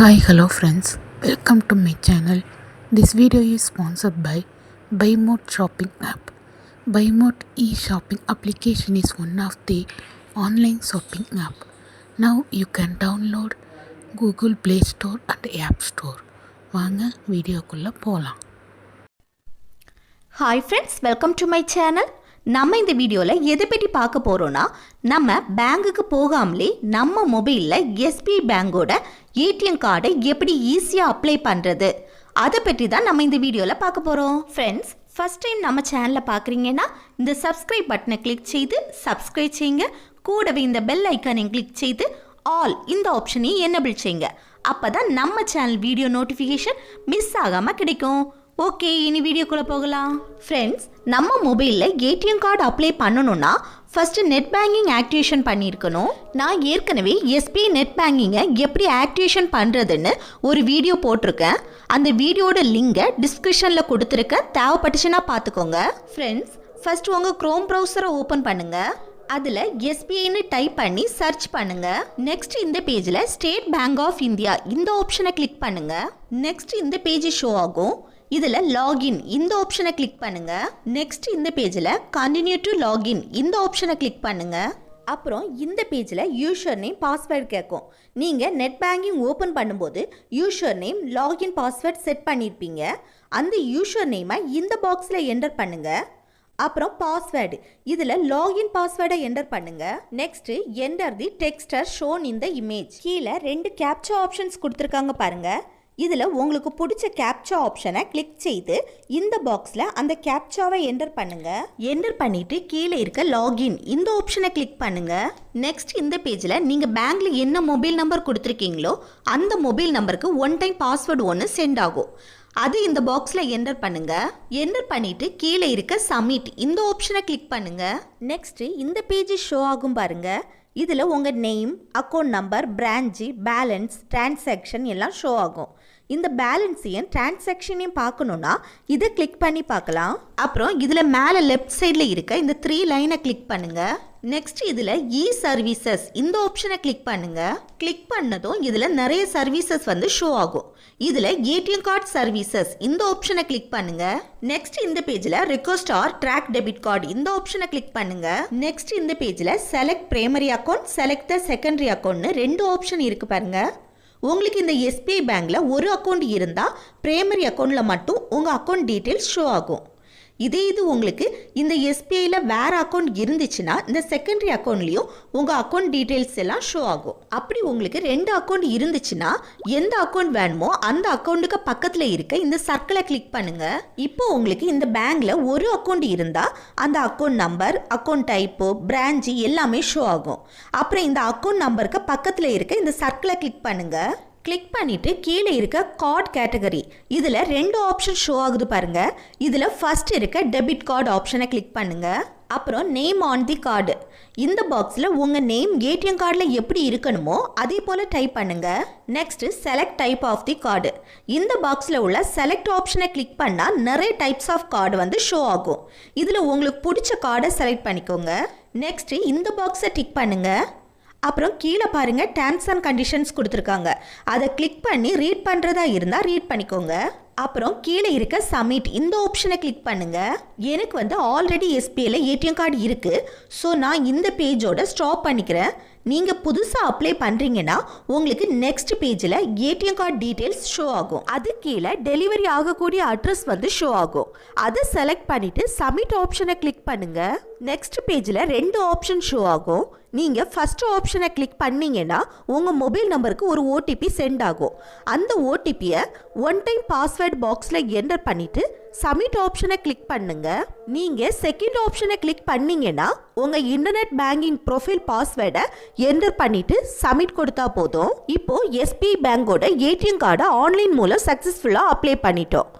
Hi, hello friends. Welcome to my channel. This video is sponsored by BuyMode shopping app. BuyMode e-shopping application is one of the online shopping app. Now you can download Google Play Store and App Store. வாங்க வீடியோக்குள்ள போலாம். Hi friends, welcome to my channel. நம்ம இந்த வீடியோவில் எதை பற்றி பார்க்க போகிறோன்னா, நம்ம பேங்குக்கு போகாமலே நம்ம மொபைலில் எஸ்பிஐ பேங்கோட ஏடிஎம் கார்டை எப்படி ஈஸியாக அப்ளை பண்ணுறது, அதை பற்றி தான் நம்ம இந்த வீடியோவில் பார்க்க போகிறோம். ஃப்ரெண்ட்ஸ், ஃபஸ்ட் டைம் நம்ம சேனலில் பார்க்குறீங்கன்னா இந்த சப்ஸ்கிரைப் பட்டனை கிளிக் செய்து சப்ஸ்கிரைப் செய்யுங்க. கூடவே இந்த பெல் ஐக்கானையும் கிளிக் செய்து ஆல் இந்த ஆப்ஷனையும் எனேபிள் செய்யுங்க. அப்போ தான் நம்ம சேனல் வீடியோ நோட்டிஃபிகேஷன் மிஸ் ஆகாமல் கிடைக்கும். ஓகே, இனி வீடியோக்குள்ளே போகலாம். ஃப்ரெண்ட்ஸ், நம்ம மொபைலில் ஏடிஎம் கார்டு அப்ளை பண்ணணும்னா ஃபஸ்ட்டு நெட் பேங்கிங் ஆக்டிவேஷன் பண்ணியிருக்கணும். நான் ஏற்கனவே எஸ்பிஐ நெட் பேங்கிங்கை எப்படி ஆக்டிவேஷன் பண்ணுறதுன்னு ஒரு வீடியோ போட்டிருக்கேன். அந்த வீடியோட லிங்கை டிஸ்கிரிப்ஷனில் கொடுத்துருக்கேன், தேவைப்பட்டுச்சுன்னா பார்த்துக்கோங்க. ஃப்ரெண்ட்ஸ், ஃபஸ்ட்டு உங்கள் க்ரோம் ப்ரௌசரை ஓப்பன் பண்ணுங்கள். அதில் எஸ்பிஐன்னு டைப் பண்ணி சர்ச் பண்ணுங்கள். நெக்ஸ்ட் இந்த பேஜில் ஸ்டேட் பேங்க் ஆஃப் இந்தியா இந்த ஆப்ஷனை கிளிக் பண்ணுங்கள். நெக்ஸ்ட் இந்த பேஜ் ஷோ ஆகும். இதில் லாகின் இந்த ஆப்ஷனை கிளிக் பண்ணுங்கள். நெக்ஸ்ட் இந்த பேஜில் கண்டினியூ டு லாகின் இந்த ஆப்ஷனை கிளிக் பண்ணுங்கள். அப்புறம் இந்த பேஜில் யூசர் நேம் பாஸ்வேர்டு கேட்கும். நீங்கள் நெட் பேங்கிங் ஓப்பன் பண்ணும்போது user name login password set பண்ணியிருப்பீங்க. அந்த யூசர் நேமை இந்த பாக்ஸில் என்டர் பண்ணுங்கள். அப்புறம் பாஸ்வேர்டு, இதில் லாகின் பாஸ்வேர்டை என்டர் பண்ணுங்கள். நெக்ஸ்ட்டு என்டர் தி டெக்ஸ்டர் ஷோன் இந்த இமேஜ். கீழே 2 கேப்சா ஆப்ஷன்ஸ் கொடுத்துருக்காங்க பாருங்கள். இதில் உங்களுக்கு பிடிச்ச கேப்சா ஆப்ஷனை கிளிக் செய்து இந்த பாக்ஸில் அந்த கேப்சாவை என்டர் பண்ணுங்கள். என்டர் பண்ணிவிட்டு கீழே இருக்க லாகின் இந்த ஆப்ஷனை கிளிக் பண்ணுங்கள். நெக்ஸ்ட் இந்த பேஜில் நீங்கள் பேங்க்கில் என்ன மொபைல் நம்பர் கொடுத்துருக்கீங்களோ அந்த மொபைல் நம்பருக்கு 1 டைம் பாஸ்வேர்டு ஒன்று சென்ட் ஆகும். அது இந்த பாக்ஸில் என்டர் பண்ணுங்கள். என்டர் பண்ணிவிட்டு கீழே இருக்க சப்மிட் இந்த ஆப்ஷனை கிளிக் பண்ணுங்கள். நெக்ஸ்ட்டு இந்த பேஜ் ஷோ ஆகும் பாருங்கள். இதில் உங்கள் name, account number, branch, balance, transaction எல்லாம் ஷோ ஆகும். இந்த பேலன்ஸையும் டிரான்சாக்ஷனையும் பார்க்கணுன்னா இதை கிளிக் பண்ணி பார்க்கலாம். அப்புறம் இதில் மேலே லெஃப்ட் சைடில் இருக்க இந்த 3 லைனை கிளிக் பண்ணுங்கள். நெக்ஸ்ட் இதில் இ சர்வீசஸ் இந்த ஆப்ஷனை கிளிக் பண்ணுங்கள். கிளிக் பண்ணதும் இதில் நிறைய சர்வீசஸ் வந்து ஷோ ஆகும். இதில் ஏடிஎம் கார்டு சர்வீசஸ் இந்த ஆப்ஷனை கிளிக் பண்ணுங்கள். நெக்ஸ்ட் இந்த பேஜில் request or track debit card இந்த ஆப்ஷனை கிளிக் பண்ணுங்கள். நெக்ஸ்ட் இந்த பேஜில் select primary account, select the secondary அக்கௌண்ட்னு 2 ஆப்ஷன் இருக்குது பாருங்கள். உங்களுக்கு இந்த எஸ்பிஐ பேங்கில் ஒரு அக்கௌண்ட் இருந்தால் பிரைமரி அக்கௌண்ட்டில் மட்டும் உங்கள் அக்கௌண்ட் டீட்டெயில்ஸ் ஷோ ஆகும். இது உங்களுக்கு இந்த எஸ்பிஐயில் வேறு அக்கௌண்ட் இருந்துச்சுன்னா இந்த செகண்டரி அக்கௌண்ட்லேயும் உங்கள் அக்கௌண்ட் டீட்டெயில்ஸ் எல்லாம் ஷோ ஆகும். அப்படி உங்களுக்கு 2 அக்கௌண்ட் இருந்துச்சுன்னா எந்த அக்கௌண்ட் வேணுமோ அந்த அக்கௌண்ட்டுக்கு பக்கத்தில் இருக்க இந்த சர்க்கிளை கிளிக் பண்ணுங்கள். இப்போ உங்களுக்கு இந்த பேங்கில் ஒரு அக்கௌண்ட் இருந்தால் அந்த account number, account type, branch எல்லாமே ஷோ ஆகும். அப்புறம் இந்த அக்கௌண்ட் நம்பருக்கு பக்கத்தில் இருக்க இந்த சர்க்கிளை கிளிக் பண்ணுங்கள். கிளிக் பண்ணிவிட்டு கீழே இருக்க கார்டு கேட்டகரி இதில் 2 ஆப்ஷன் ஷோ ஆகுது பாருங்கள். இதில் ஃபஸ்ட் இருக்க டெபிட் கார்டு ஆப்ஷனை கிளிக் பண்ணுங்கள். அப்புறம் நேம் ஆன் தி கார்டு இந்த பாக்ஸில் உங்கள் நேம் ஏடிஎம் கார்டில் எப்படி இருக்கணுமோ அதே போல் டைப் பண்ணுங்கள். Next select type of the card இந்த பாக்ஸில் உள்ள செலக்ட் ஆப்ஷனை கிளிக் பண்ணால் நிறைய டைப்ஸ் ஆஃப் கார்டு வந்து ஷோ ஆகும். இதில் உங்களுக்கு பிடிச்ச கார்டை செலக்ட் பண்ணிக்கோங்க. நெக்ஸ்ட்டு இந்த பாக்ஸை டிக் பண்ணுங்கள். அப்புறம் கீழே பாருங்கள் டேர்ம்ஸ் அண்ட் கண்டிஷன்ஸ் கொடுத்துருக்காங்க. அதை கிளிக் பண்ணி ரீட் பண்ணுறதா இருந்தால் ரீட் பண்ணிக்கோங்க. அப்புறம் கீழே இருக்க சப்மிட் இந்த ஆப்ஷனை கிளிக் பண்ணுங்கள். எனக்கு வந்து ஆல்ரெடி எஸ்பிஐயில் ஏடிஎம் கார்டு இருக்குது. ஸோ நான் இந்த பேஜோட ஸ்டாப் பண்ணிக்கிறேன். நீங்கள் புதுசாக அப்ளை பண்ணுறீங்கன்னா உங்களுக்கு நெக்ஸ்ட் பேஜில் ஏடிஎம் கார்டு டீட்டெயில்ஸ் ஷோ ஆகும். அது கீழே டெலிவரி ஆகக்கூடிய அட்ரஸ் வந்து ஷோ ஆகும். அதை செலக்ட் பண்ணிவிட்டு சப்மிட் ஆப்ஷனை கிளிக் பண்ணுங்கள். நெக்ஸ்ட் பேஜில் 2 ஆப்ஷன் ஷோ ஆகும். நீங்கள் ஃபஸ்ட் ஆப்ஷனை கிளிக் பண்ணிங்கன்னா உங்கள் மொபைல் நம்பருக்கு ஒரு ஓடிபி சென்ட் ஆகும். அந்த ஓடிபியை 1 டைம் பாஸ்வேர்டு பாக்ஸில் என்டர் பண்ணிவிட்டு சப்மிட் ஆப்ஷனை கிளிக் பண்ணுங்கள். நீங்கள் செகண்ட் ஆப்ஷனை கிளிக் பண்ணிங்கன்னா உங்கள் இன்டர்நெட் பேங்கிங் ப்ரொஃபைல் பாஸ்வேர்டை என்டர் பண்ணிவிட்டு சப்மிட் கொடுத்தா போதும். இப்போது எஸ்பிஐ பேங்கோட ஏடிஎம் கார்டை ஆன்லைன் மூலம் சக்ஸஸ்ஃபுல்லாக அப்ளை பண்ணிட்டோம்.